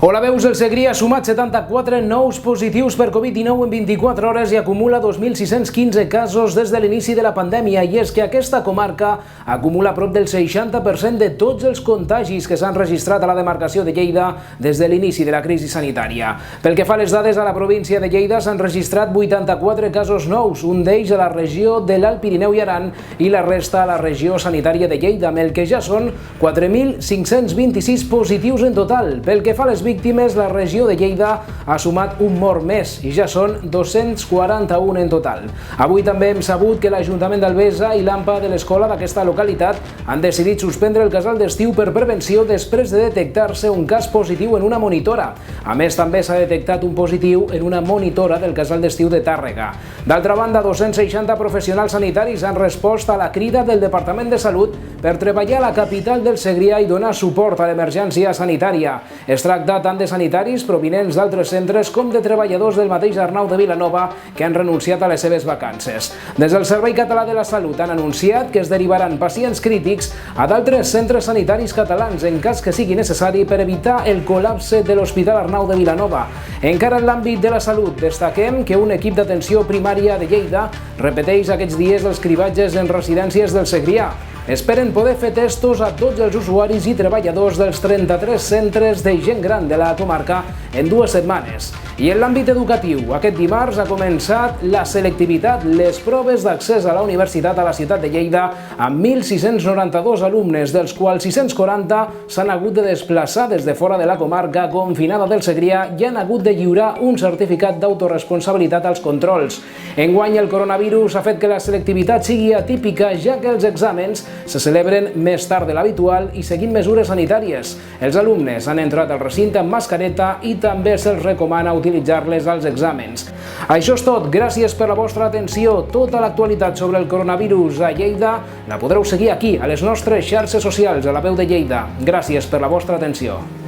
Hola, veus, el Segrià ha sumat 74 nous positius per Covid-19 en 24 hores i acumula 2.615 casos des de l'inici de la pandèmia, i és que aquesta comarca acumula prop del 60% de tots els contagis que s'han registrat a la demarcació de Lleida des de l'inici de la crisi sanitària. Pel que fa a les dades, a la província de Lleida s'han registrat 84 casos nous, un d'ells a la regió de l'Alt Pirineu i Aran i la resta a la regió sanitària de Lleida, amb el que ja són 4.526 positius en total. Pel que fa a les víctimes, la regió de Lleida ha sumat un mort més i ja són 241 en total. Avui també hem sabut que l'Ajuntament d'Albesa i l'AMPA de l'escola d'aquesta localitat han decidit suspendre el casal d'estiu per prevenció després de detectar-se un cas positiu en una monitora. A més, també s'ha detectat un positiu en una monitora del casal d'estiu de Tàrrega. D'altra banda, 260 professionals sanitaris han respost a la crida del Departament de Salut per treballar a la capital del Segrià i donar suport a l'emergència sanitària. Es tracta tant de sanitaris provinents d'altres centres com de treballadors del mateix Arnau de Vilanova que han renunciat a les seves vacances. Des del Servei Català de la Salut han anunciat que es derivaran pacients crítics a d'altres centres sanitaris catalans en cas que sigui necessari per evitar el col·lapse de l'Hospital Arnau de Vilanova. Encara en l'àmbit de la salut, destaquem que un equip d'atenció primària de Lleida repeteix aquests dies els cribatges en residències del Segrià. Esperen poder fer testos a tots els usuaris i treballadors dels 33 centres de gent gran de la comarca en 2 setmanes. I en l'àmbit educatiu, aquest dimarts ha començat la selectivitat, les proves d'accés a la universitat a la ciutat de Lleida, amb 1.692 alumnes, dels quals 640 s'han hagut de desplaçar des de fora de la comarca confinada del Segrià i han hagut de lliurar un certificat d'autoresponsabilitat als controls. Enguany, el coronavirus ha fet que la selectivitat sigui atípica, ja que els exàmens se celebren més tard de l'habitual i seguint mesures sanitàries. Els alumnes han entrat al recinte amb mascareta i també se'ls recomana utilitzar-les als exàmens. Això és tot, gràcies per la vostra atenció. Tota l'actualitat sobre el coronavirus a Lleida la podreu seguir aquí, a les nostres xarxes socials, a La Veu de Lleida. Gràcies per la vostra atenció.